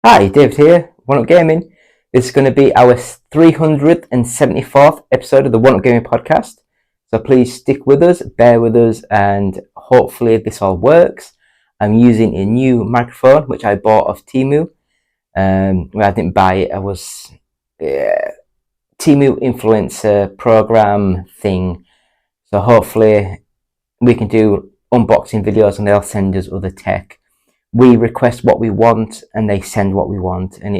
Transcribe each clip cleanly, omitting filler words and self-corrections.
Hi, David here, One Up Gaming. This is going to be our 374th episode of the One Up Gaming podcast. So please stick with us, bear with us, and hopefully this all works. I'm using a new microphone which I bought off Temu. Well, I didn't buy it, I was Temu influencer program thing. So hopefully we can do unboxing videos and they'll send us other tech. We request what we want and they send what we want, and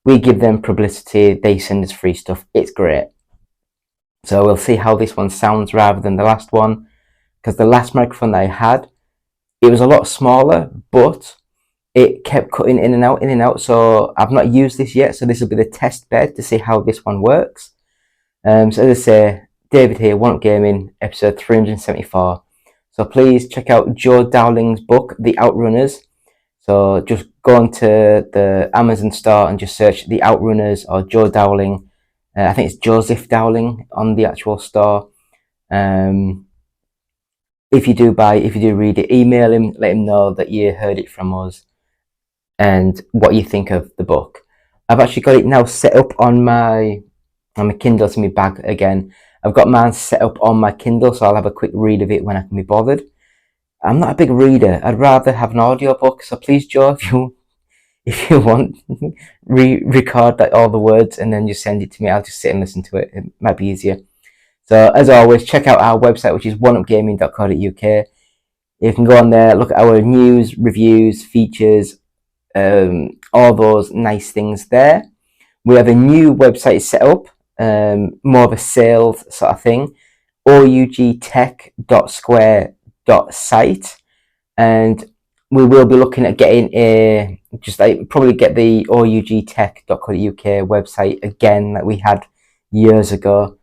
we give them publicity, they send us free stuff. It's great. So we'll see how this one sounds rather than the last one, because the last microphone that I had, it was a lot smaller, but it kept cutting in and out. So I've not used this yet, so this will be the test bed to see how this one works. So as I say, David here, One Up Gaming, episode 374. So please check out Joe Dowling's book, The Outrunners. So just go onto the Amazon store and just search The Outrunners or Joe Dowling. I think it's Joseph Dowling on the actual store. If you do read it, email him, let him know that you heard it from us and what you think of the book. I've actually got it now set up on my Kindle to my bag again. I've got mine set up on my Kindle, so I'll have a quick read of it when I can be bothered. I'm not a big reader. I'd rather have an audiobook. So please, Joe, if you want, record all the words and then just send it to me. I'll just sit and listen to it. It might be easier. So as always, check out our website, which is oneupgaming.co.uk. You can go on there, look at our news, reviews, features, all those nice things there. We have a new website set up. More of a sales sort of thing, ougtech.square.site, and we will be looking at getting probably get the ougtech.co.uk website again that we had years ago.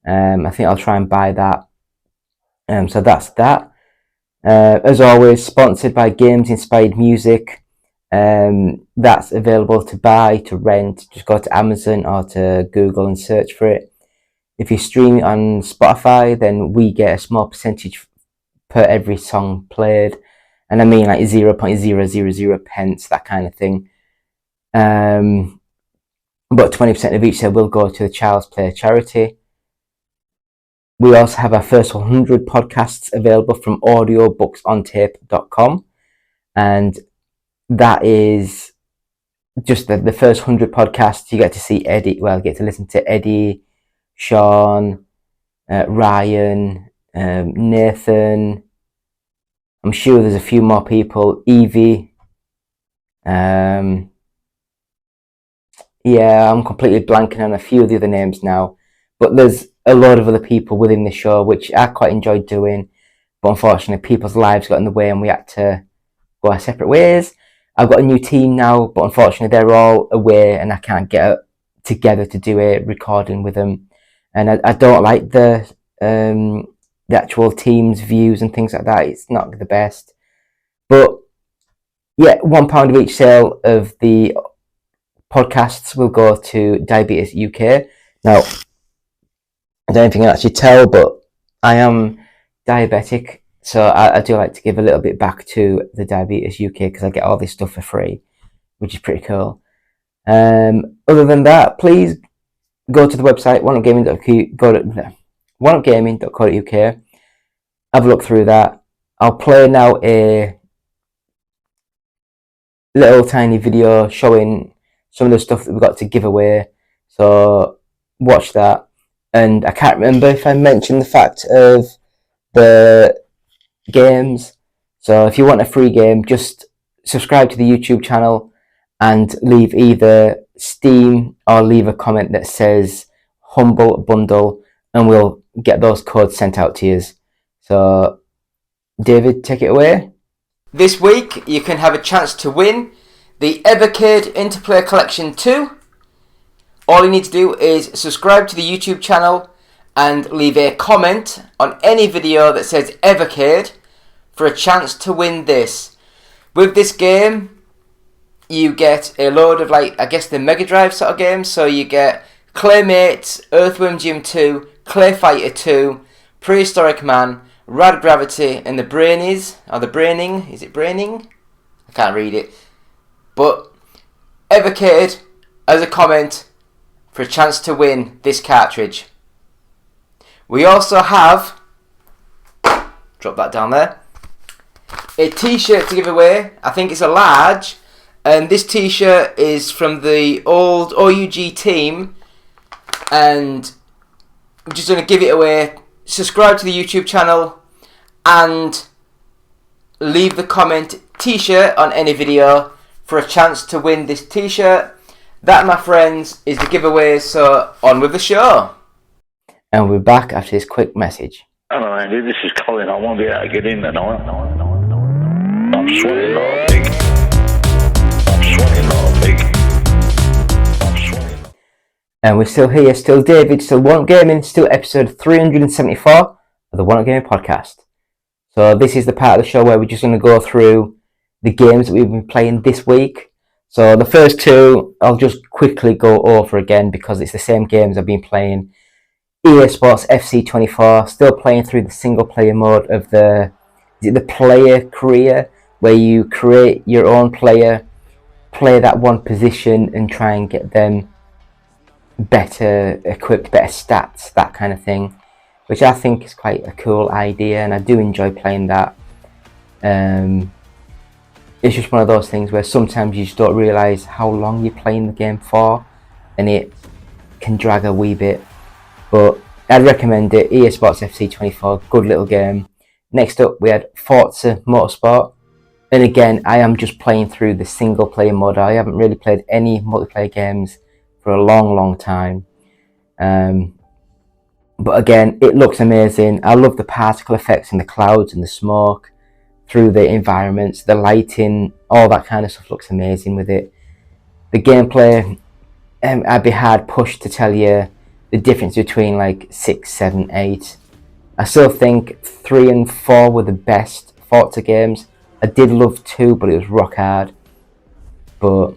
I think I'll try and buy that. So that's that. As always, sponsored by Games Inspired Music. That's available to buy, to rent. Just go to Amazon or to Google and search for it. If you stream it on Spotify, then we get a small percentage per every song played, and I mean like 0.000 pence, that kind of thing. But 20% of each sale will go to the Child's Play charity. We also have our first 100 podcasts available from audiobooksontape.com, and that is just the first 100 podcasts. You get to see Eddie, get to listen to Eddie, Sean, Ryan, Nathan. I'm sure there's a few more people. Evie. I'm completely blanking on a few of the other names now. But there's a lot of other people within the show, which I quite enjoyed doing. But unfortunately, people's lives got in the way and we had to go our separate ways. I've got a new team now, but unfortunately they're all away and I can't get together to do a recording with them. And I don't like the actual team's views and things like that. It's not the best. But yeah, £1 of each sale of the podcasts will go to Diabetes UK. Now, I don't know if you can actually tell, but I am diabetic. So I do like to give a little bit back to the Diabetes UK because I get all this stuff for free, which is pretty cool. Other than that, please go to the website, oneupgaming.co.uk. Have a look through that. I'll play now a little tiny video showing some of the stuff that we've got to give away. So watch that. And I can't remember if I mentioned the fact of the games. So if you want a free game, just subscribe to the YouTube channel and leave either Steam or leave a comment that says Humble Bundle and we'll get those codes sent out to you. So David, take it away. This week you can have a chance to win the Evercade Interplay Collection 2. All you need to do is subscribe to the YouTube channel and leave a comment on any video that says Evercade for a chance to win this. With this game, you get a load of the Mega Drive sort of games. So you get Claymates, Earthworm Jim 2, Clay Fighter 2, Prehistoric Man, Rad Gravity, and the Brainies, or the Braining. Is it Braining? I can't read it. But advocated as a comment for a chance to win this cartridge. We also have, drop that down there, a t-shirt to give away. I think it's a large, and this t-shirt is from the old OUG team, and I'm just going to give it away. Subscribe to the YouTube channel and leave the comment t-shirt on any video for a chance to win this t-shirt. That, my friends, is the giveaway, so on with the show. And we're back after this quick message. Hello Andy, this is Colin. I won't be able to get in tonight. I'm sweating like a pig. And we're still here, still David, still One Up Gaming, still episode 374 of the One Up Gaming podcast. So this is the part of the show where we're just going to go through the games that we've been playing this week. So the first two, I'll just quickly go over again because it's the same games I've been playing. EA Sports FC 24, still playing through the single player mode of the player career, where you create your own player, play that one position and try and get them better equipped, better stats, that kind of thing, which I think is quite a cool idea, and I do enjoy playing that. It's just one of those things where sometimes you just don't realise how long you're playing the game for, and it can drag a wee bit. But I'd recommend it. EA Sports FC 24, good little game. Next up, we had Forza Motorsport. And again, I am just playing through the single player mode. I haven't really played any multiplayer games for a long time. But again, it looks amazing. I love the particle effects and the clouds and the smoke through the environments, the lighting, all that kind of stuff looks amazing with it. The gameplay, I'd be hard pushed to tell you the difference between like 6, 7, 8. I still think 3 and 4 were the best Forza games. I did love 2, but it was rock hard. But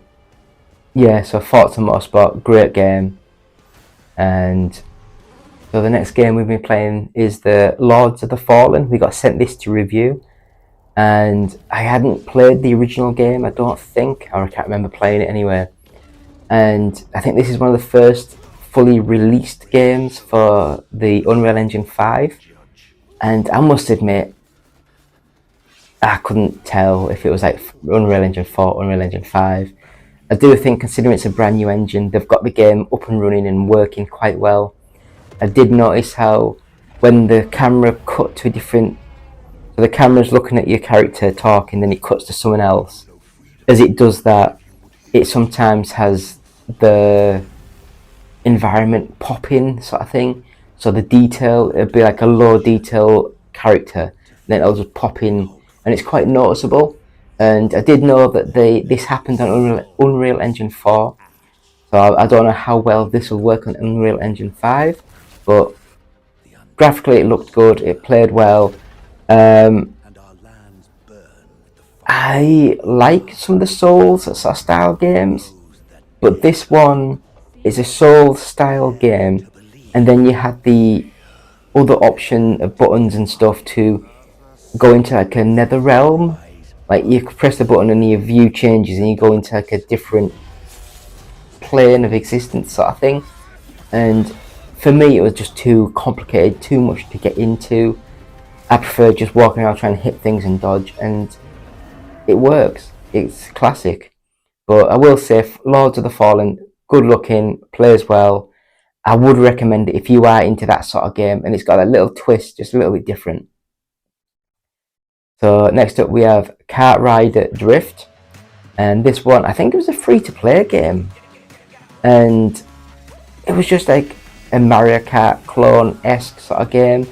yeah, so Forza Motorsport, great game. And so the next game we've been playing is the Lords of the Fallen. We got sent this to review, and I hadn't played the original game, I don't think, or I can't remember playing it anyway. And I think this is one of the first fully released games for the Unreal Engine 5, and I must admit I couldn't tell if it was like Unreal Engine 4, Unreal Engine 5. I do think, considering it's a brand new engine, they've got the game up and running and working quite well. I did notice how when the camera cut to a different, so the camera's looking at your character talking, then it cuts to someone else. As it does that, it sometimes has the environment pop in sort of thing, so the detail, it'll be like a low detail character, then it'll just pop in, and it's quite noticeable. And I did know that this happened on Unreal Engine 4, so I don't know how well this will work on Unreal Engine 5, but graphically it looked good, it played well. I like some of the Souls sort of style games, but this one is a Souls style game, and then you had the other option of buttons and stuff to go into like a nether realm. Like you press the button and your view changes and you go into like a different plane of existence sort of thing. And for me it was just too complicated, too much to get into. I prefer just walking around trying to hit things and dodge, and it works. It's classic. But I will say, Lords of the Fallen, good looking, plays well. I would recommend it if you are into that sort of game, and it's got a little twist, just a little bit different. So next up we have Kart Rider Drift, and this one, I think it was a free-to-play game, and it was just like a Mario Kart clone-esque sort of game.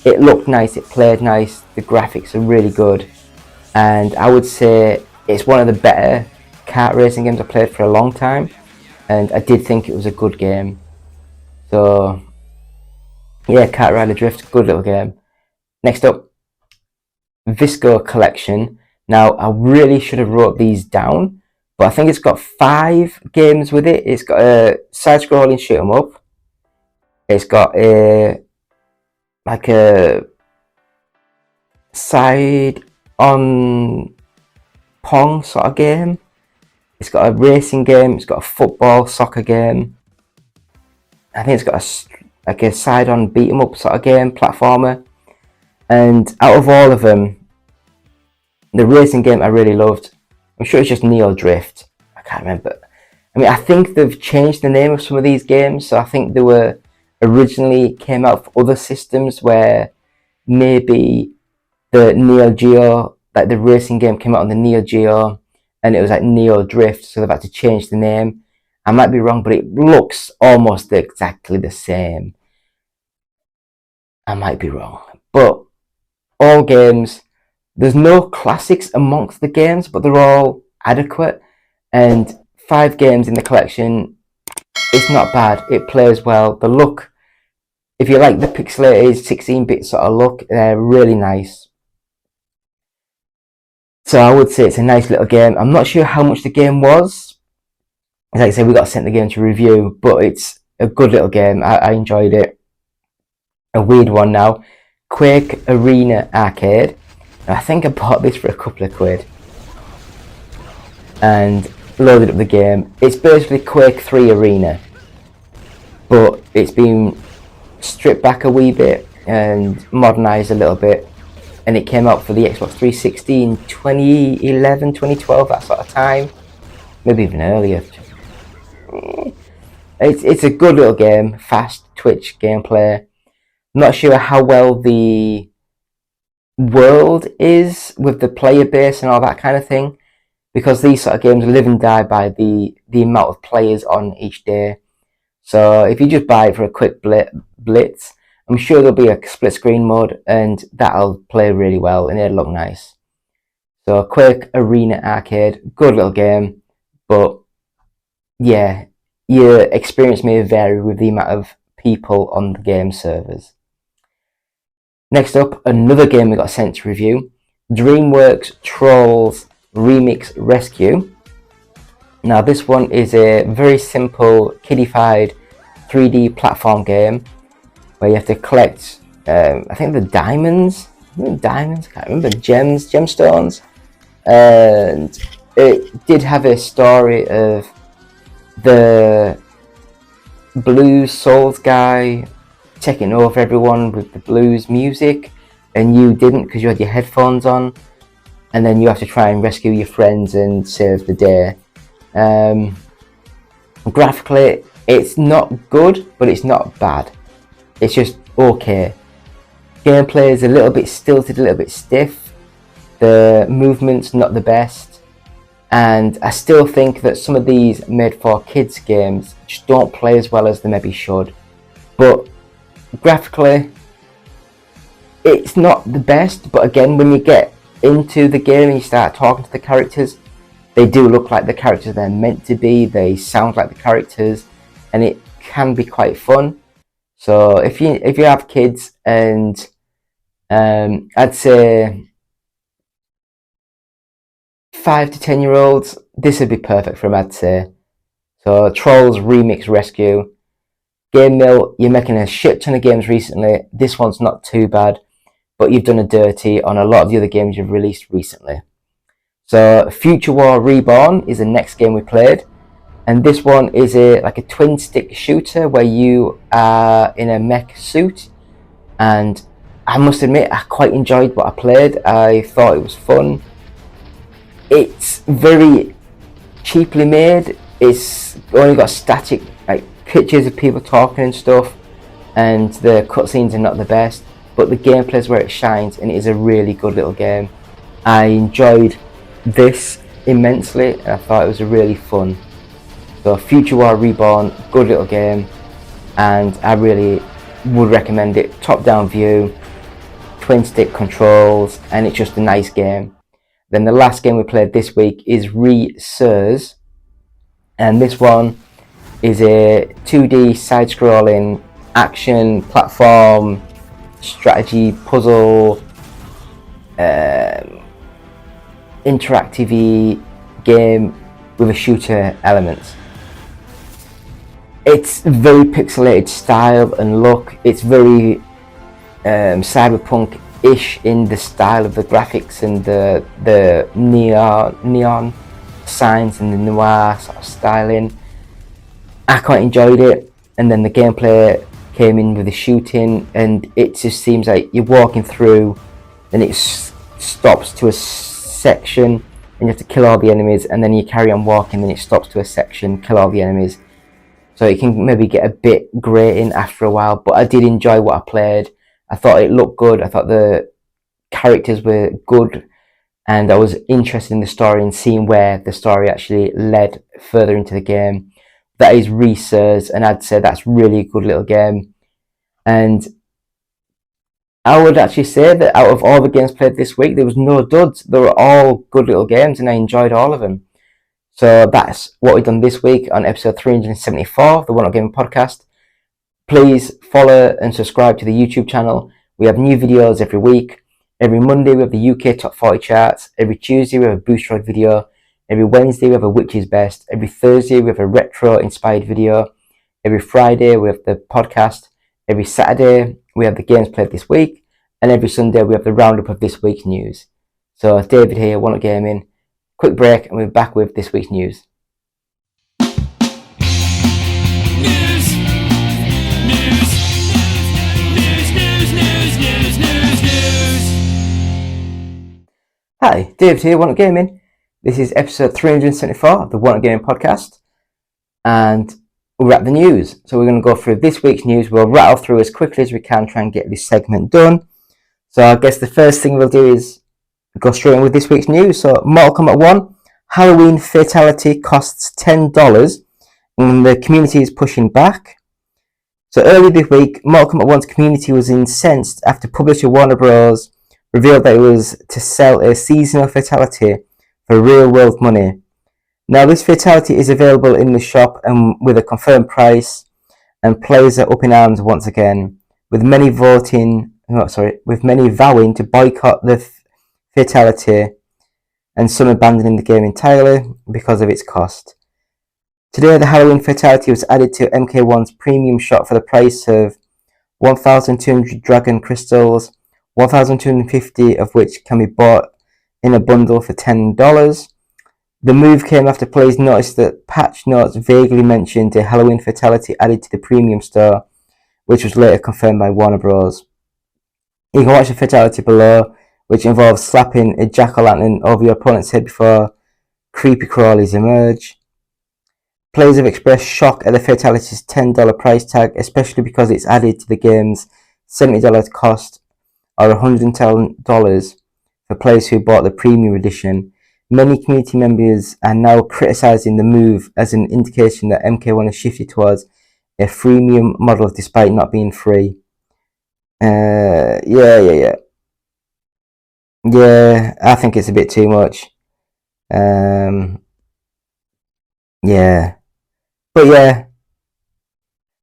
It looked nice, it played nice, the graphics are really good, and I would say it's one of the better kart racing games I played for a long time, and I did think it was a good game. So yeah, Kart Rider Drift, good little game. Next up, Visco Collection. Now I really should have wrote these down, but I think it's got 5 games with it. It's got a side-scrolling shoot 'em up. It's got a side on Pong sort of game. It's got a racing game, it's got a football, soccer game. I think it's got a side-on beat-em-up sort of game, platformer. And out of all of them, the racing game I really loved. I'm sure it's just Neo Drift. I can't remember. I mean, I think they've changed the name of some of these games. So I think they were originally came out for other systems where maybe the Neo Geo, like the racing game came out on the Neo Geo and it was like Neo Drift. So they've had to change the name. I might be wrong, but it looks almost exactly the same. I might be wrong. But all games, there's no classics amongst the games, but they're all adequate. And 5 games in the collection, it's not bad. It plays well. The look, if you like the pixelated 16-bit sort of look, they're really nice. So I would say it's a nice little game. I'm not sure how much the game was. Like I said, we got sent the game to review, but it's a good little game. I enjoyed it. A weird one now. Quake Arena Arcade. I think I bought this for a couple of quid and loaded up the game. It's basically Quake 3 Arena, but it's been stripped back a wee bit and modernised a little bit, and it came out for the Xbox 360 in 2011, 2012, that sort of time, maybe even earlier. It's a good little game, fast twitch gameplay. Not sure how well the world is with the player base and all that kind of thing, because these sort of games live and die by the amount of players on each day. So if you just buy it for a quick blitz, I'm sure there'll be a split screen mode and that'll play really well and it'll look nice. So Quake Arena Arcade, good little game, but yeah, your experience may vary with the amount of people on the game servers. Next up, another game we got sent to review, DreamWorks Trolls Remix Rescue. Now this one is a very simple, kiddified 3D platform game where you have to collect, I think the diamonds, I can't remember, gemstones. And it did have a story of the Blues Souls guy taking over everyone with the blues music, and you didn't because you had your headphones on, and then you have to try and rescue your friends and save the day. Graphically, it's not good, but it's not bad. It's just okay. Gameplay is a little bit stilted, a little bit stiff. The movement's not the best, and I still think that some of these made for kids games just don't play as well as they maybe should. But graphically, it's not the best, but again, when you get into the game and you start talking to the characters, they do look like the characters they're meant to be, they sound like the characters, and it can be quite fun. So if you have kids, and I'd say 5 to 10 year olds, this would be perfect for them, I'd say. So Trolls Remix Rescue. Game Mill, you're making a shit ton of games recently. This one's not too bad, but you've done a dirty on a lot of the other games you've released recently. So Future War Reborn is the next game we played, and this one is like a twin stick shooter where you are in a mech suit, and I must admit I quite enjoyed what I played. I thought it was fun. It's very cheaply made. It's only got static like pictures of people talking and stuff, and the cutscenes are not the best, but the gameplay is where it shines, and it is a really good little game. I enjoyed this immensely, and I thought it was a really fun. So Future War Reborn, good little game, and I really would recommend it. Top down view, twin stick controls, and it's just a nice game. Then the last game we played this week is Re.Surs, and this one is a 2D side-scrolling action platform strategy puzzle interactive game with a shooter element. It's very pixelated style and look. It's very cyberpunk-ish in the style of the graphics and the neon science and the noir sort of styling. I quite enjoyed it, and then the gameplay came in with the shooting, and it just seems like you're walking through, and it stops to a section, and you have to kill all the enemies, and then you carry on walking, and it stops to a section, kill all the enemies. So it can maybe get a bit grating after a while, but I did enjoy what I played. I thought it looked good. I thought the characters were good, and I was interested in the story and seeing where the story actually led further into the game. That is Re.Surs, and I'd say that's really a good little game. And I would actually say that out of all the games played this week, there was no duds. They were all good little games, and I enjoyed all of them. So that's what we've done this week on episode 374 of the One Up Gaming Podcast. Please follow and subscribe to the YouTube channel. We have new videos every week. Every Monday we have the UK Top 40 charts. Every Tuesday we have a Boosteroid video. Every Wednesday we have a Witch's Best. Every Thursday we have a retro inspired video. Every Friday we have the podcast. Every Saturday we have the games played this week. And every Sunday we have the roundup of this week's news. So David here, One Up Gaming. Quick break and we're back with this week's news. Hi, David here, One Up Gaming. This is episode 374 of the One Up Gaming Podcast, and we're at the news. So we're going to go through this week's news. We'll rattle through as quickly as we can, try and get this segment done. So I guess the first thing we'll do is go straight in with this week's news. So Mortal Kombat 1, Halloween fatality costs $10, and the community is pushing back. So earlier this week, Mortal Kombat 1's community was incensed after publisher Warner Bros. Revealed that it was to sell a seasonal fatality for real-world money. Now, this fatality is available in the shop and with a confirmed price, and players are up in arms once again, with many vowing to boycott the fatality, and some abandoning the game entirely because of its cost. Today, the Halloween fatality was added to MK1's premium shop for the price of 1,200 dragon crystals, 1,250 of which can be bought in a bundle for $10. The move came after players noticed that patch notes vaguely mentioned a Halloween fatality added to the premium store, which was later confirmed by Warner Bros. You can watch the fatality below, which involves slapping a jack-o'-lantern over your opponent's head before creepy crawlies emerge. Players have expressed shock at the fatality's $10 price tag, especially because it's added to the game's $70 cost, or $110 for players who bought the premium edition. Many community members are now criticising the move as an indication that MK1 has shifted towards a freemium model despite not being free. Yeah, I think it's a bit too much. Yeah. But yeah,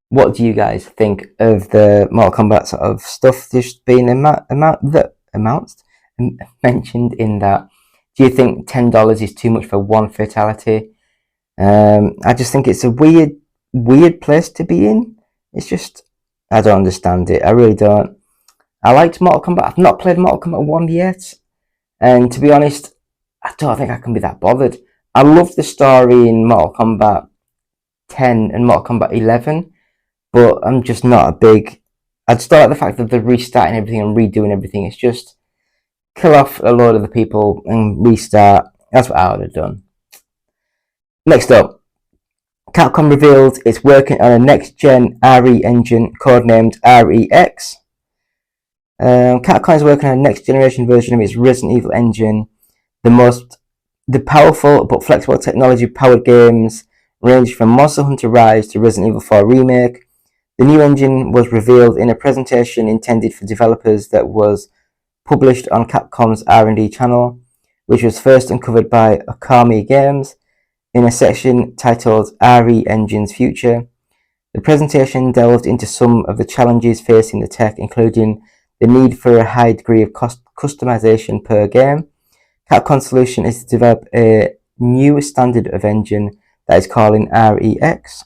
what do you guys think of the Mortal Kombat sort of stuff just being mentioned in that? Do you think $10 is too much for one fatality? I just think it's a weird place to be in. It's just, I don't understand it. I really don't. I liked Mortal Kombat. I've not played Mortal Kombat 1 yet, and to be honest, I don't think I can be that bothered. I love the story in Mortal Kombat 10 and Mortal Kombat 11, but I'm just not a big... I'd start at the fact that they're restarting everything and redoing everything. It's just kill off a load of the people and restart. That's what I would have done. Next up, Capcom revealed it's working on a next-gen RE engine codenamed REX. Capcom is working on a next-generation version of its Resident Evil engine. The powerful but flexible technology-powered games range from Monster Hunter Rise to Resident Evil 4 Remake. The new engine was revealed in a presentation intended for developers that was published on Capcom's R&D channel, which was first uncovered by Okami Games in a section titled RE Engine's Future. The presentation delved into some of the challenges facing the tech, including the need for a high degree of customization per game. Capcom's solution is to develop a new standard of engine that is calling REX.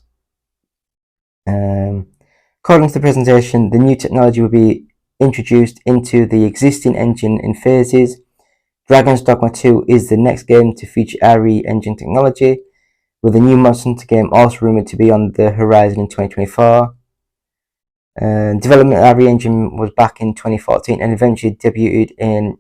According to the presentation, the new technology will be introduced into the existing engine in phases. Dragon's Dogma 2 is the next game to feature Re engine technology, with a new Monster Hunter game also rumoured to be on the horizon in 2024. Development of Re engine was back in 2014 and eventually debuted in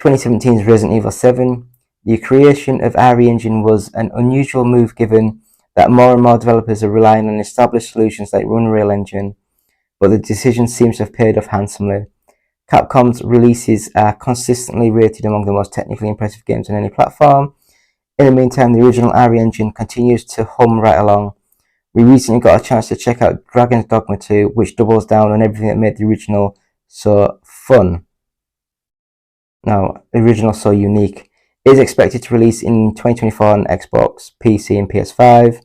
2017's Resident Evil 7. The creation of Re engine was an unusual move given that more and more developers are relying on established solutions like Unreal Engine, but the decision seems to have paid off handsomely. Capcom's releases are consistently rated among the most technically impressive games on any platform. In the meantime, the original Re engine continues to hum right along. We recently got a chance to check out Dragon's Dogma 2, which doubles down on everything that made the original so fun. Now, the original so unique. It is expected to release in 2024 on Xbox, PC, and PS5.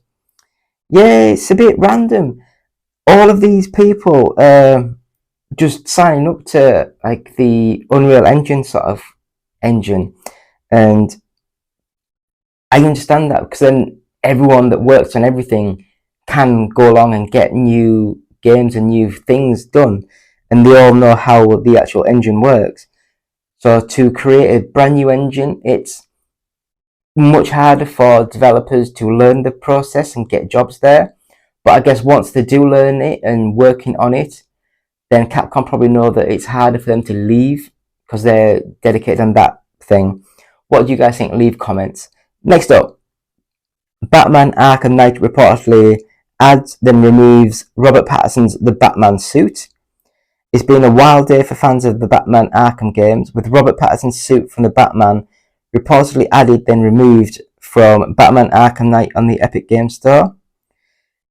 Yeah, it's a bit random. All of these people just signing up to like the Unreal Engine sort of engine, and I understand that because then everyone that works on everything can go along and get new games and new things done, and they all know how the actual engine works. So to create a brand new engine, it's much harder for developers to learn the process and get jobs there. But I guess once they do learn it and working on it, then Capcom probably know that it's harder for them to leave because they're dedicated on that thing. What do you guys think? Leave comments. Next up, Batman Arkham Knight reportedly adds then removes Robert Pattinson's The Batman suit. It's been a wild day for fans of the Batman Arkham games, with Robert Pattinson's suit from the Batman reportedly added then removed from Batman Arkham Knight on the Epic Games Store.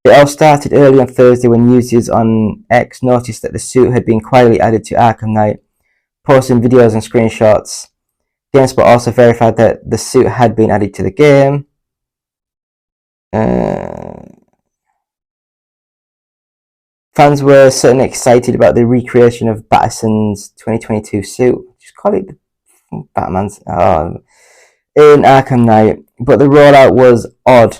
It all started early on Thursday when users on X noticed that the suit had been quietly added to Arkham Knight, posting videos and screenshots. GameSpot also verified that the suit had been added to the game. Fans were certainly excited about the recreation of Pattinson's 2022 suit. Just call it Batman's in Arkham Knight. But the rollout was odd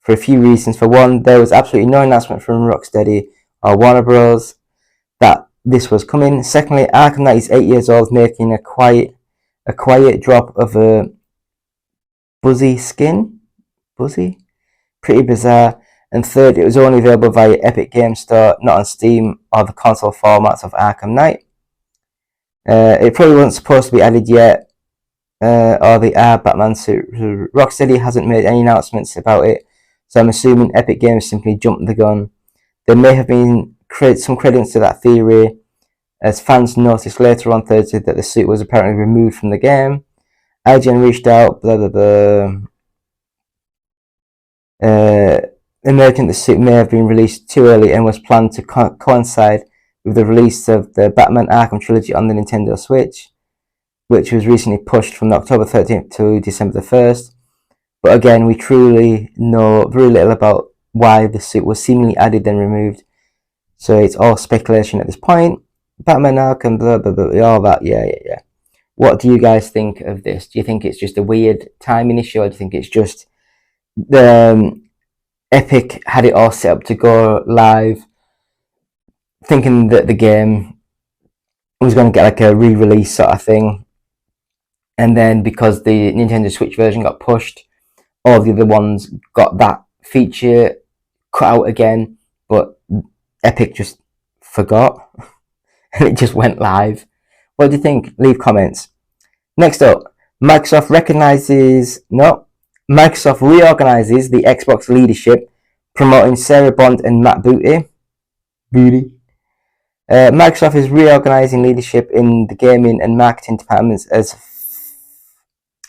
for a few reasons. For one, there was absolutely no announcement from Rocksteady or Warner Bros. That this was coming. Secondly, Arkham Knight is 8 years old, making a quiet drop of a buzzy skin. Buzzy? Pretty bizarre. And third, it was only available via Epic Games Store, not on Steam or the console formats of Arkham Knight. It probably wasn't supposed to be added yet, or the Batman suit. Rocksteady hasn't made any announcements about it, so I'm assuming Epic Games simply jumped the gun. There may have been some credence to that theory, as fans noticed later on Thursday that the suit was apparently removed from the game. IGN reached out, blah blah blah. Emerging the suit may have been released too early and was planned to coincide with the release of the Batman Arkham trilogy on the Nintendo Switch, which was recently pushed from October 13th to December the 1st. But again, we truly know very little about why the suit was seemingly added then removed, so it's all speculation at this point. Batman Arkham, blah blah blah, all that, yeah. What do you guys think of this? Do you think it's just a weird timing issue, or do you think it's just the Epic had it all set up to go live, thinking that the game was going to get like a re-release sort of thing, and then because the Nintendo Switch version got pushed, all the other ones got that feature cut out again, but Epic just forgot and it just went live. What do you think? Leave comments. Next up, Microsoft reorganizes the Xbox leadership, promoting Sarah Bond and Matt Booty. Microsoft is reorganizing leadership in the gaming and marketing departments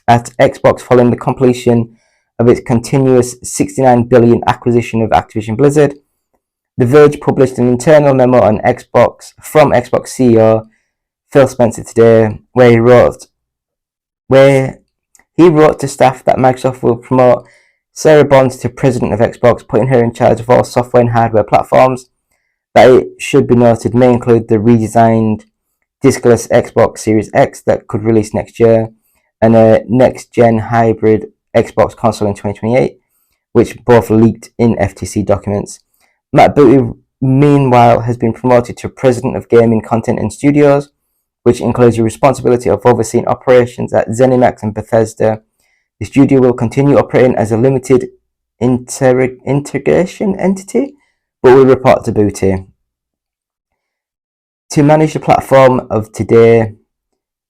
at Xbox following the completion of its continuous $69 billion acquisition of Activision-Blizzard. The Verge published an internal memo on Xbox from Xbox CEO Phil Spencer today, where he wrote to staff that Microsoft will promote Sarah Bond to president of Xbox, putting her in charge of all software and hardware platforms. That, it should be noted, may include the redesigned diskless Xbox Series X that could release next year, and a next-gen hybrid Xbox console in 2028, which both leaked in FTC documents. Matt Booty, meanwhile, has been promoted to president of gaming content and studios, which includes the responsibility of overseeing operations at ZeniMax and Bethesda. The studio will continue operating as a limited integration entity, but will report to Booty. To manage the platform of today,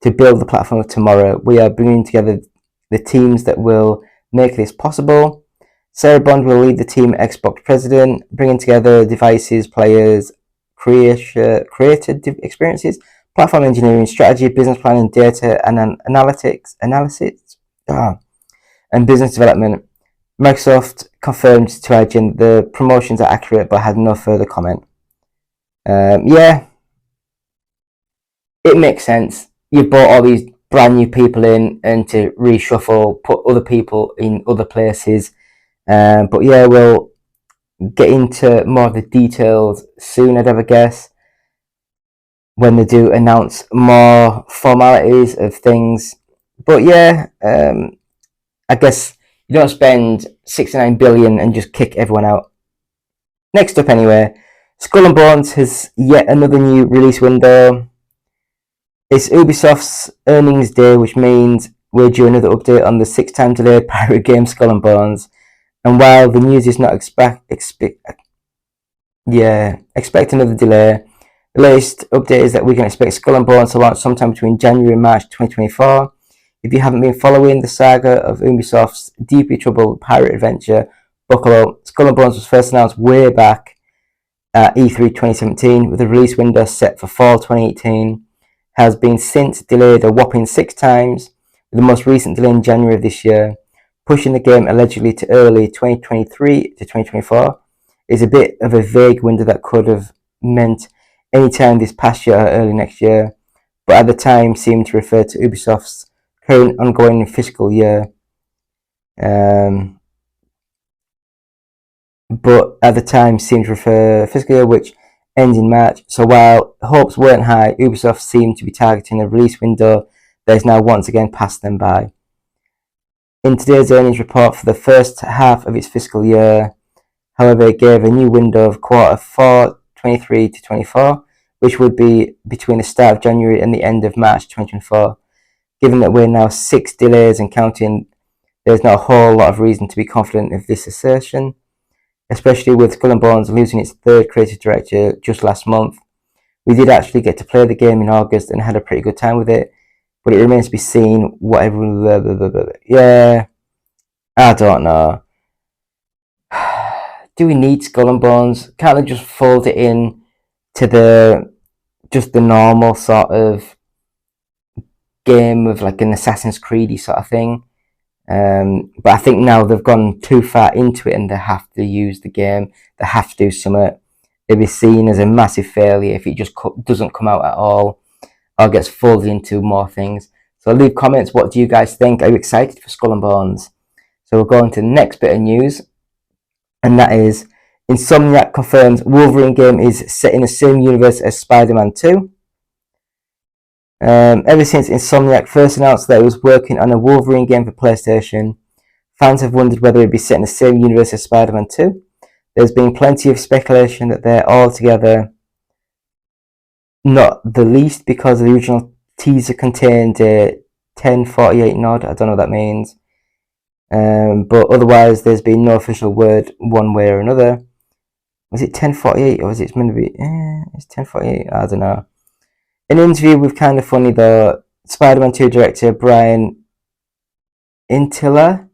to build the platform of tomorrow, we are bringing together the teams that will make this possible. Sarah Bond will lead the team Xbox president, bringing together devices, players, created experiences, platform engineering, strategy, business planning, data, and analysis, and business development. Microsoft confirmed to IGN the promotions are accurate, but had no further comment. Yeah, it makes sense. You brought all these brand new people in, and to reshuffle, put other people in other places. But yeah, we'll get into more of the details soon, I'd ever guess, when they do announce more formalities of things. But yeah, I guess you don't spend 69 billion and just kick everyone out. Next up anyway, Skull and Bones has yet another new release window. It's Ubisoft's earnings day, which means we're due another update on the 6-time delayed pirate game Skull and Bones. And while the news is not expect another delay, the latest update is that we can expect Skull and Bones to launch sometime between January and March 2024. If you haven't been following the saga of Ubisoft's deeply troubled pirate adventure, buckle up. Skull and Bones was first announced way back at E3 2017, with a release window set for fall 2018. Has been since delayed a whopping 6 times, with the most recent delay in January of this year, pushing the game allegedly to early 2023 to 2024. Is a bit of a vague window that could have meant any time this past year or early next year, but at the time seemed to refer to Ubisoft's current ongoing fiscal year. Which ends in March. So while hopes weren't high, Ubisoft seemed to be targeting a release window that is now once again passed them by. In today's earnings report for the first half of its fiscal year, however, it gave a new window of quarter 4, 23 to 24, which would be between the start of January and the end of March 2024. Given that we're now 6 delays and counting, there's not a whole lot of reason to be confident of this assertion, especially with Skull and Bones losing its third creative director just last month. We did actually get to play the game in August and had a pretty good time with it, but it remains to be seen what everyone... Yeah, I don't know. Do we need Skull and Bones? Can't they just fold it in to the normal sort of game of like an Assassin's Creed sort of thing? But I think now they've gone too far into it and they have to use the game. They have to do something. It'll be seen as a massive failure if it just doesn't come out at all or gets folded into more things. So leave comments. What do you guys think? Are you excited for Skull and Bones? So we'll go on to the next bit of news, and that is Insomniac confirms Wolverine game is set in the same universe as Spider-Man 2. Ever since Insomniac first announced that it was working on a Wolverine game for PlayStation, fans have wondered whether it would be set in the same universe as Spider-Man 2. There's been plenty of speculation that they're all together, not the least because the original teaser contained a 1048 nod. I don't know what that means. But otherwise, there's been no official word one way or another. Was it 1048 or was it meant to be? It's 1048. I don't know. In an interview with Kinda Funny, the Spider-Man 2 director Brian Intila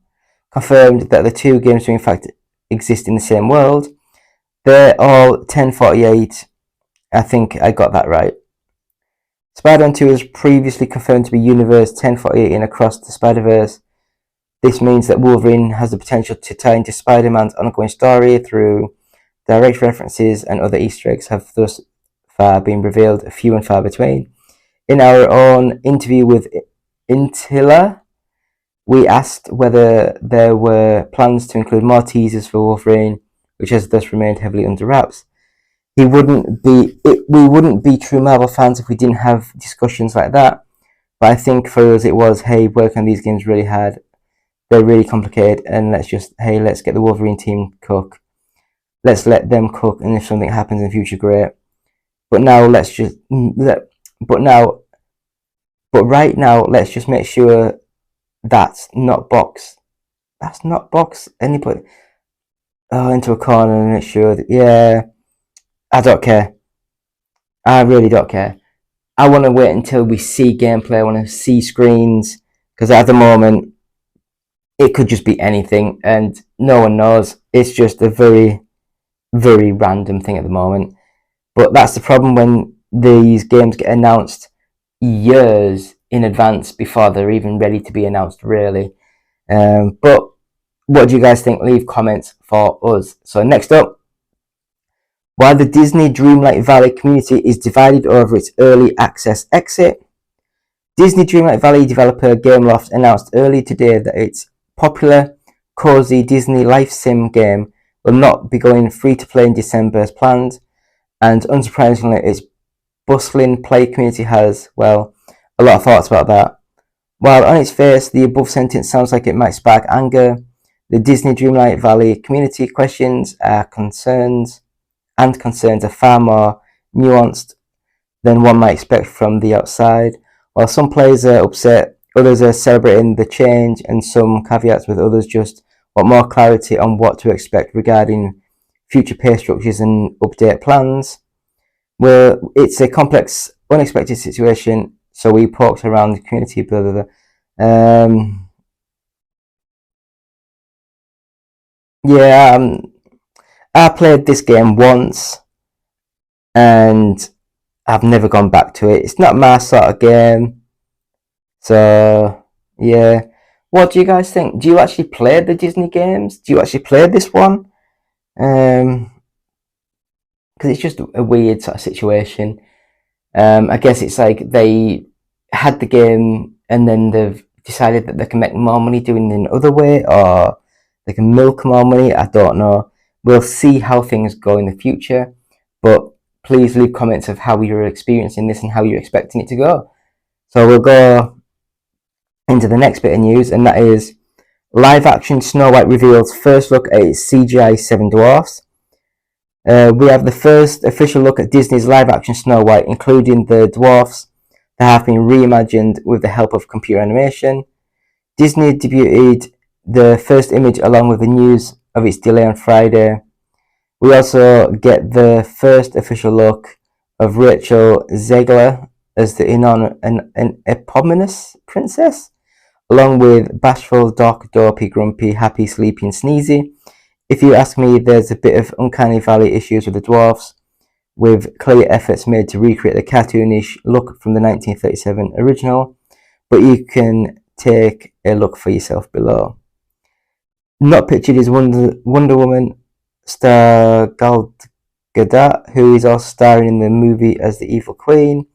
confirmed that the two games do in fact exist in the same world. They're all 1048. I think I got that right. Spider-Man 2 was previously confirmed to be Universe 1048 in Across the Spider-Verse. This means that Wolverine has the potential to tie into Spider-Man's ongoing story through direct references, and other Easter eggs have thus far been revealed, few and far between. In our own interview with Intila, we asked whether there were plans to include more teasers for Wolverine, which has thus remained heavily under wraps. We wouldn't be true Marvel fans if we didn't have discussions like that, but I think for us it was, hey, work on these games really hard, they're really complicated, and let's get the Wolverine team cook. Let's let them cook, and if something happens in the future, great. But now But right now, let's just make sure that's not box. That's not box. Anybody? Oh, into a corner and make sure that, yeah. I don't care. I really don't care. I want to wait until we see gameplay. I want to see screens, because at the moment it could just be anything and no one knows. It's just a very, very random thing at the moment. But that's the problem when these games get announced years in advance before they're even ready to be announced, really. But what do you guys think? Leave comments for us. So next up, while the Disney Dreamlight Valley community is divided over its early access exit, Disney Dreamlight Valley developer Gameloft announced earlier today that its popular, cozy Disney Life Sim game will not be going free-to-play in December as planned, and unsurprisingly, its bustling play community has, well, a lot of thoughts about that. While on its face, the above sentence sounds like it might spark anger, the Disney Dreamlight Valley community questions are concerns are far more nuanced than one might expect from the outside. While some players are upset, others are celebrating the change, and some caveats with others just want more clarity on what to expect regarding future pay structures and update plans. Well, it's a complex, unexpected situation, so we poked around the community, blah, blah, blah. Yeah, I played this game once, and I've never gone back to it. It's not my sort of game. So, yeah. What do you guys think? Do you actually play the Disney games? Do you actually play this one? Because it's just a weird sort of situation. I guess it's like they had the game and then they've decided that they can make more money doing it in another way, or they can milk more money. I don't know. We'll see how things go in the future. But please leave comments of how you're experiencing this and how you're expecting it to go. So we'll go into the next bit of news, and that is live action Snow White reveals first look at its CGI Seven Dwarfs. We have the first official look at Disney's live action Snow White, including the dwarfs that have been reimagined with the help of computer animation. Disney debuted the first image along with the news of its delay on Friday. We also get the first official look of Rachel Zegler as an eponymous princess, along with bashful, dark, dopey, grumpy, happy, sleepy, and sneezy. If you ask me, there's a bit of uncanny valley issues with the dwarfs, with clear efforts made to recreate the cartoonish look from the 1937 original, but you can take a look for yourself below. Not pictured is Wonder Woman star Gal Gadot, who is also starring in the movie as the Evil Queen.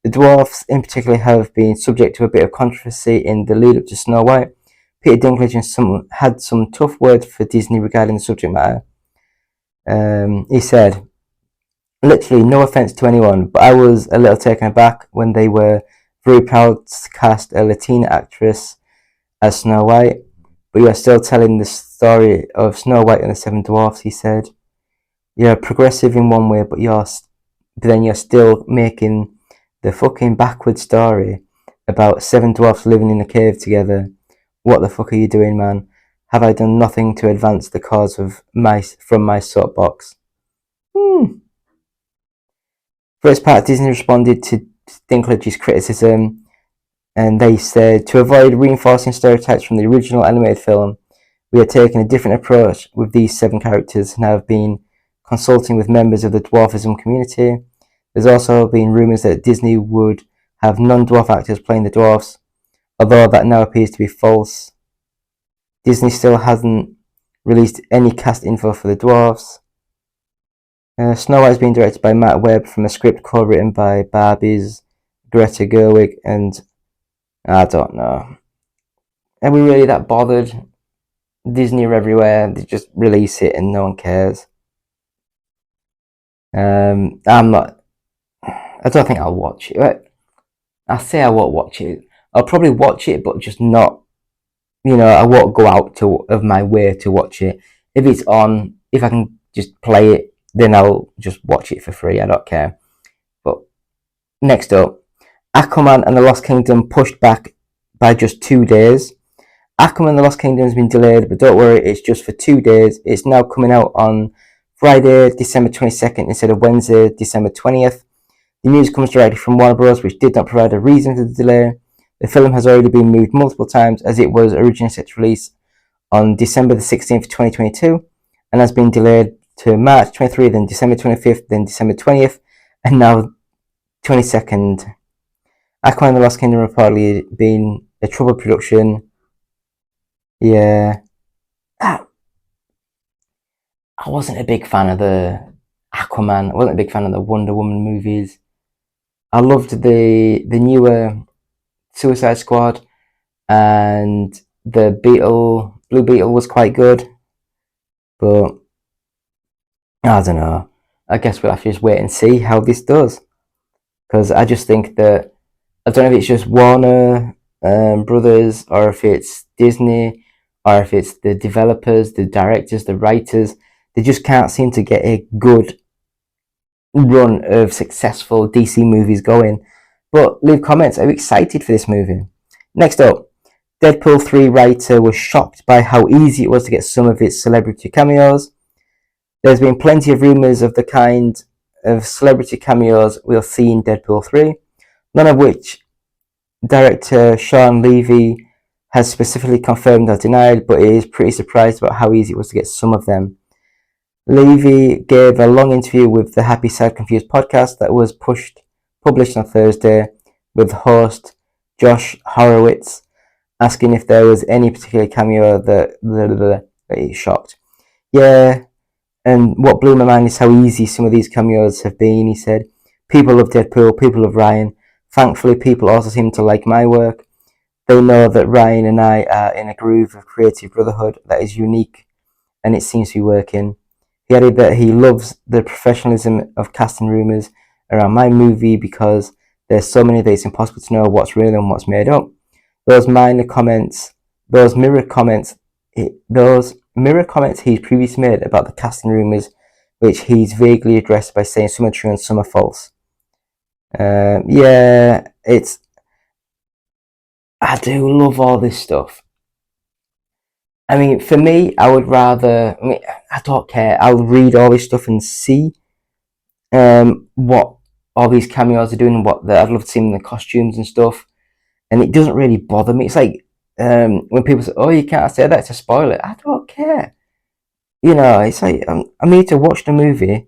The dwarfs, in particular, have been subject to a bit of controversy in the lead-up to Snow White. Peter Dinklage had some tough words for Disney regarding the subject matter. He said, literally, no offense to anyone, but I was a little taken aback when they were very proud to cast a Latina actress as Snow White, but you are still telling the story of Snow White and the Seven Dwarfs, he said. You're progressive in one way, but then you're still making the fucking backward story about seven dwarfs living in a cave together. What the fuck are you doing, man? Have I done nothing to advance the cause from my soapbox? For its part, Disney responded to Dinklage's criticism, and they said, to avoid reinforcing stereotypes from the original animated film, we are taking a different approach with these seven characters and have been consulting with members of the dwarfism community. There's also been rumours that Disney would have non-dwarf actors playing the dwarfs, although that now appears to be false. Disney still hasn't released any cast info for the dwarfs. Snow White has been directed by Matt Webb from a script co-written by Barbies, Greta Gerwig, and I don't know. Are we really that bothered? Disney are everywhere. They just release it and no one cares. I'm not. I don't think I'll watch it. I say I won't watch it. I'll probably watch it, but just not. I won't go out of my way to watch it. If it's on, if I can just play it, then I'll just watch it for free. I don't care. But next up, Aquaman and the Lost Kingdom pushed back by just 2 days. Aquaman and the Lost Kingdom has been delayed, but don't worry, it's just for 2 days. It's now coming out on Friday, December 22nd instead of Wednesday, December 20th. The news comes directly from Warner Bros., which did not provide a reason for the delay. The film has already been moved multiple times as it was originally set to release on December the 16th, 2022, and has been delayed to March 23, then December 25th, then December 20th, and now 22nd. Aquaman and the Lost Kingdom reportedly been a troubled production. Yeah. I wasn't a big fan of the Aquaman. I wasn't a big fan of the Wonder Woman movies. I loved the newer Suicide Squad, and the Blue Beetle was quite good, but I don't know. I guess we'll have to just wait and see how this does, because I just think that I don't know if it's just Warner Brothers, or if it's Disney, or if it's the developers, the directors, the writers. They just can't seem to get a good run of successful DC movies going. But leave comments. Are you excited for this movie? Next up, Deadpool 3 writer was shocked by how easy it was to get some of its celebrity cameos. There's been plenty of rumours of the kind of celebrity cameos we'll see in Deadpool 3, none of which director Sean Levy has specifically confirmed or denied, but he is pretty surprised about how easy it was to get some of them. Levy gave a long interview with the Happy Sad Confused podcast that was published on Thursday, with host Josh Horowitz asking if there was any particular cameo that he shocked. Yeah, and what blew my mind is how easy some of these cameos have been, he said. People love Deadpool, people love Ryan. Thankfully, people also seem to like my work. They know that Ryan and I are in a groove of creative brotherhood that is unique, and it seems to be working. He added that he loves the professionalism of casting rumours around my movie because there's so many that it's impossible to know what's real and what's made up. Those mirror comments he's previously made about the casting rumours, which he's vaguely addressed by saying some are true and some are false. Yeah, I do love all this stuff. I mean, for me, I don't care. I'll read all this stuff and see what all these cameos are doing, and I'd love to see them in the costumes and stuff. And it doesn't really bother me. It's like when people say, "Oh, you can't say that to spoil it." I don't care. It's like I'm here to watch the movie.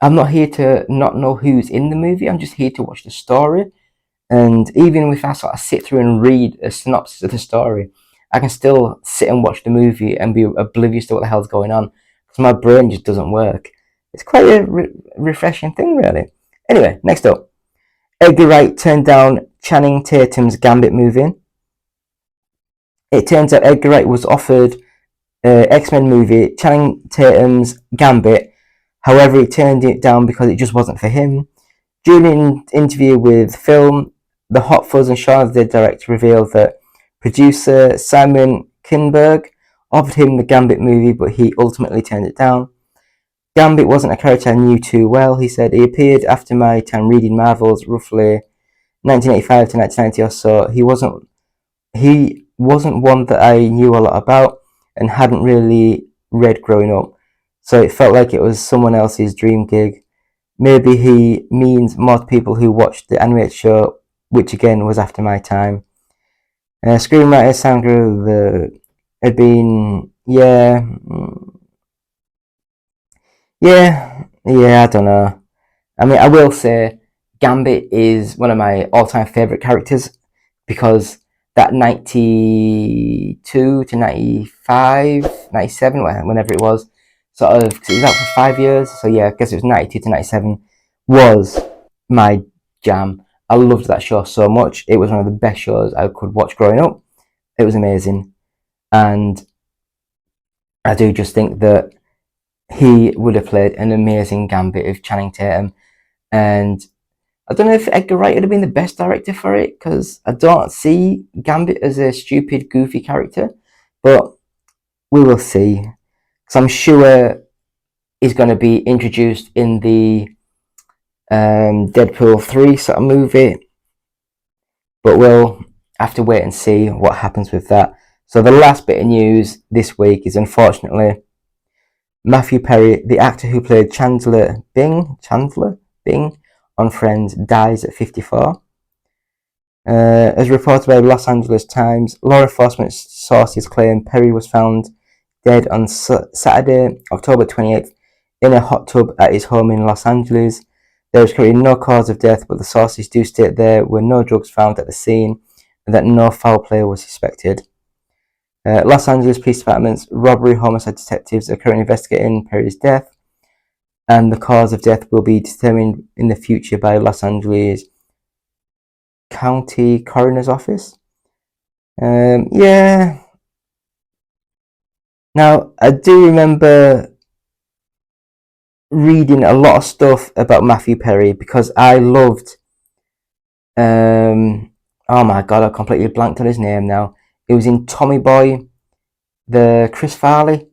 I'm not here to not know who's in the movie. I'm just here to watch the story. And even if I sort of sit through and read a synopsis of the story, I can still sit and watch the movie and be oblivious to what the hell's going on, because my brain just doesn't work. It's quite a refreshing thing, really. Anyway, next up, Edgar Wright turned down Channing Tatum's Gambit movie. It turns out Edgar Wright was offered X-Men movie Channing Tatum's Gambit. However, he turned it down because it just wasn't for him. During an interview with Film, the Hot Fuzz and Shaun of the Dead director revealed that producer Simon Kinberg offered him the Gambit movie, but he ultimately turned it down. Gambit wasn't a character I knew too well, he said. He appeared after my time reading Marvel's, roughly 1985 to 1990 or so. He wasn't one that I knew a lot about and hadn't really read growing up, so it felt like it was someone else's dream gig. Maybe he means more to people who watched the animated show, which again was after my time. Screenwriter Sandra had been, yeah, I don't know. I mean, I will say Gambit is one of my all-time favourite characters, because that 92 to 95, 97, whenever it was, sort of, cause it was out for 5 years, so yeah, I guess it was 92 to 97, was my jam. I loved that show so much. It was one of the best shows I could watch growing up. It was amazing. And I do just think that he would have played an amazing Gambit of Channing Tatum. And I don't know if Edgar Wright would have been the best director for it, because I don't see Gambit as a stupid, goofy character. But we will see. Because I'm sure he's going to be introduced in the Deadpool 3 sort of movie. but we'll have to wait and see what happens with that. So the last bit of news this week is, unfortunately, Matthew Perry, the actor who played Chandler Bing on Friends, dies at 54. As reported by the Los Angeles Times, law enforcement sources claim Perry was found dead on Saturday, October 28th, in a hot tub at his home in Los Angeles. There is currently no cause of death, but the sources do state there were no drugs found at the scene and that no foul play was suspected. Los Angeles Police Department's robbery homicide detectives are currently investigating Perry's death, and the cause of death will be determined in the future by Los Angeles County Coroner's Office. Yeah. Now, I do remember reading a lot of stuff about Matthew Perry because I loved. Oh my god, I completely blanked on his name now. It was in Tommy Boy, the Chris Farley.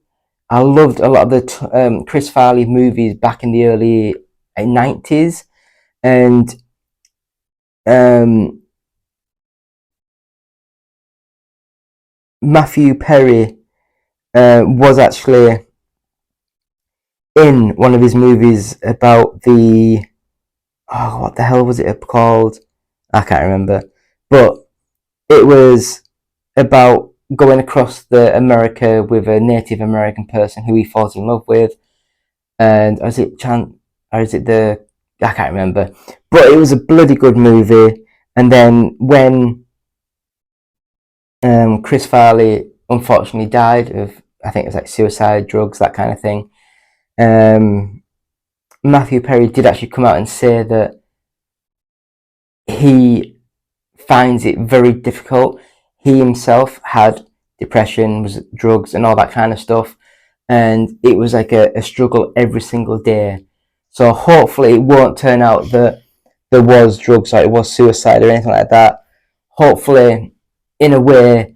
I loved a lot of the Chris Farley movies back in the early 90s, and Matthew Perry was actually in one of his movies about the, what the hell was it called? I can't remember, but it was about going across the America with a Native American person who he falls in love with, and I can't remember, but it was a bloody good movie. And then when Chris Farley unfortunately died of, I think it was like suicide, drugs, that kind of thing, Matthew Perry did actually come out and say that he finds it very difficult. He himself had depression, was drugs and all that kind of stuff, and it was like a struggle every single day. So hopefully it won't turn out that there was drugs or it was suicide or anything like that. Hopefully, in a way,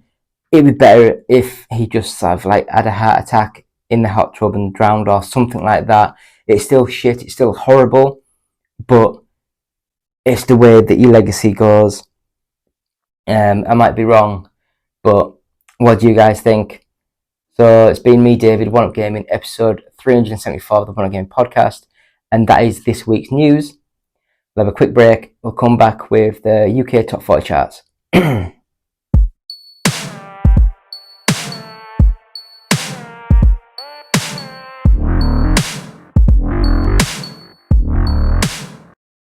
it'd be better if he just had a heart attack in the hot tub and drowned or something like that. It's still shit, it's still horrible, but it's the way that your legacy goes. I might be wrong, but what do you guys think? So it's been me, David, One Up Gaming, episode 374 of the One Up Gaming podcast, and that is this week's news. We'll have a quick break. We'll come back with the UK Top 40 charts.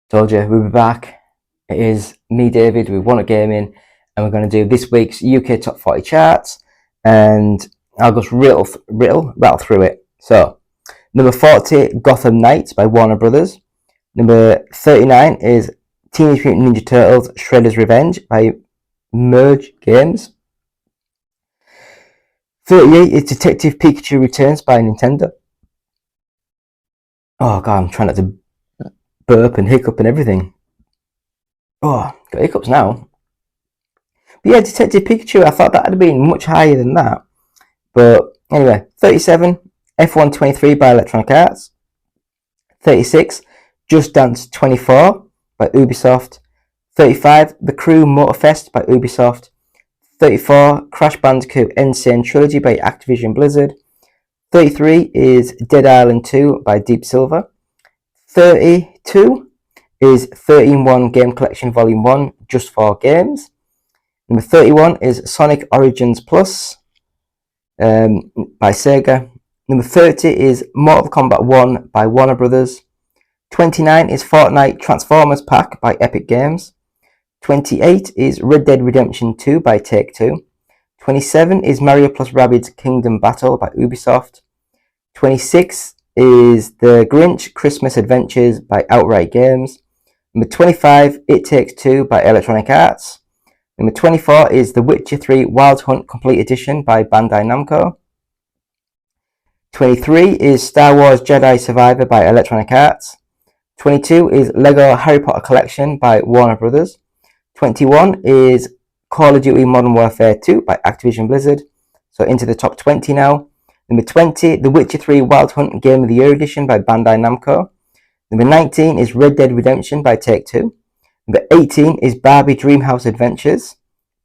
Told you, we'll be back. It is me, David, with One Up Gaming, and we're going to do this week's UK Top 40 charts, and I'll just rattle through it. So, number 40, Gotham Knights by Warner Brothers. Number 39 is Teenage Mutant Ninja Turtles Shredder's Revenge by Merge Games. 38 is Detective Pikachu Returns by Nintendo. Oh god, I'm trying not to burp and hiccup and everything. Oh, got hiccups now. But yeah, Detective Pikachu, I thought that would have been much higher than that. But anyway, 37, F1 23 by Electronic Arts. 36, Just Dance 24 by Ubisoft. 35, The Crew Motorfest by Ubisoft. 34, Crash Bandicoot Insane Trilogy by Activision-Blizzard. 33 is Dead Island 2 by Deep Silver. 32 is 13-1 Game Collection Volume 1, Just 4 Games. Number 31 is Sonic Origins Plus by Sega. Number 30 is Mortal Kombat 1 by Warner Brothers. 29 is Fortnite Transformers Pack by Epic Games. 28 is Red Dead Redemption 2 by Take-Two. 27 is Mario plus Rabbids Kingdom Battle by Ubisoft. 26 is The Grinch Christmas Adventures by Outright Games. Number 25, It Takes Two by Electronic Arts. Number 24 is The Witcher 3 Wild Hunt Complete Edition by Bandai Namco. 23 is Star Wars Jedi Survivor by Electronic Arts. 22 is Lego Harry Potter Collection by Warner Brothers. 21 is Call of Duty Modern Warfare 2 by Activision Blizzard. So into the top 20 now. Number 20, The Witcher 3 Wild Hunt Game of the Year Edition by Bandai Namco. Number 19 is Red Dead Redemption by Take-Two. Number 18 is Barbie Dreamhouse Adventures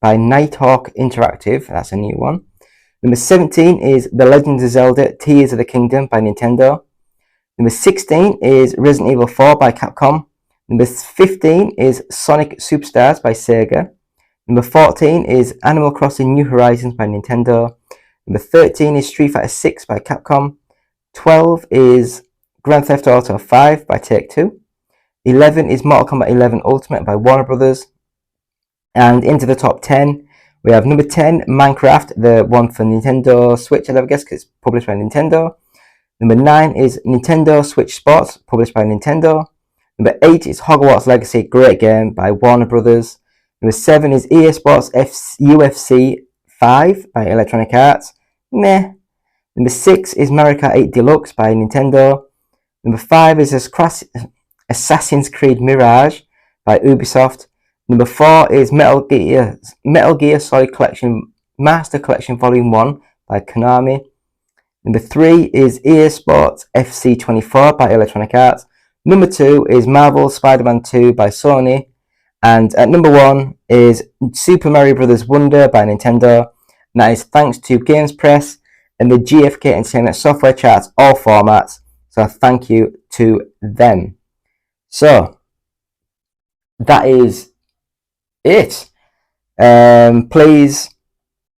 by Nighthawk Interactive. That's a new one. Number 17 is The Legend of Zelda Tears of the Kingdom by Nintendo. Number 16 is Resident Evil 4 by Capcom. Number 15 is Sonic Superstars by Sega. Number 14 is Animal Crossing New Horizons by Nintendo. Number 13 is Street Fighter 6 by Capcom. 12 is Grand Theft Auto 5 by Take-Two. 11 is Mortal Kombat 11 Ultimate by Warner Brothers. And into the top 10, we have number 10, Minecraft, the one for Nintendo Switch, I guess, because it's published by Nintendo. Number 9 is Nintendo Switch Sports, published by Nintendo. Number 8 is Hogwarts Legacy, great game by Warner Brothers. Number 7 is EA Sports UFC 5 by Electronic Arts. Meh. Number 6 is Mario Kart 8 Deluxe by Nintendo. Number 5 is Assassin's Creed Mirage by Ubisoft. Number 4 is Metal Gear Solid Collection Master Collection Volume 1 by Konami. Number 3 is EA Sports FC 24 by Electronic Arts. Number 2 is Marvel Spider-Man 2 by Sony. And at number 1 is Super Mario Bros. Wonder by Nintendo. And that is thanks to Games Press and the GFK Entertainment Software Charts, all formats. So thank you to them. So that is it. Please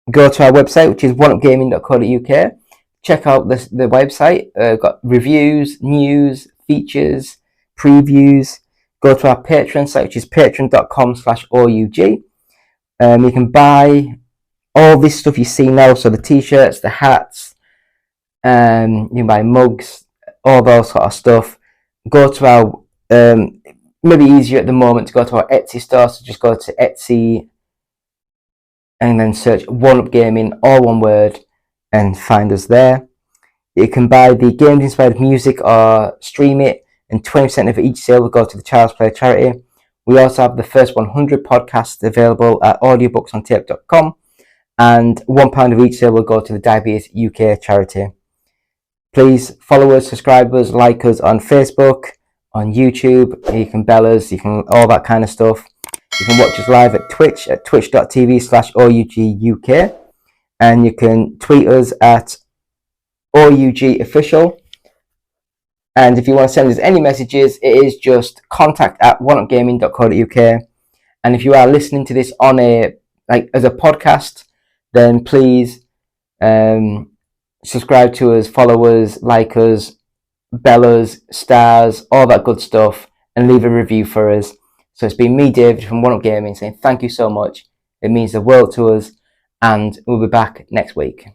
go to our website, which is oneupgaming.co.uk. Check out the website. Got reviews, news, features, previews. Go to our Patreon site, which is patreon.com/OUG. You can buy all this stuff you see now, so the t-shirts, the hats, you can buy mugs, all those sort of stuff. Go to our, maybe easier at the moment to go to our Etsy store, so just go to Etsy and then search One Up Gaming, all one word, and find us there. You can buy the games inspired music or stream it, and 20% of each sale will go to the Child's Play charity. We also have the first 100 podcasts available at audiobooksontape.com, and £1 of each sale will go to the Diabetes UK charity. Please follow us, subscribe us, like us on Facebook, on YouTube. You can bell us, you can all that kind of stuff. You can watch us live at Twitch at twitch.tv/OUGUK, and you can tweet us at OUGofficial. And if you want to send us any messages, it is just contact@oneupgaming.co.uk. And if you are listening to this on as a podcast, then please subscribe to us, follow us, like us, bell us, stars, all that good stuff, and leave a review for us. So it's been me, David, from One Up Gaming, saying thank you so much. It means the world to us, and we'll be back next week.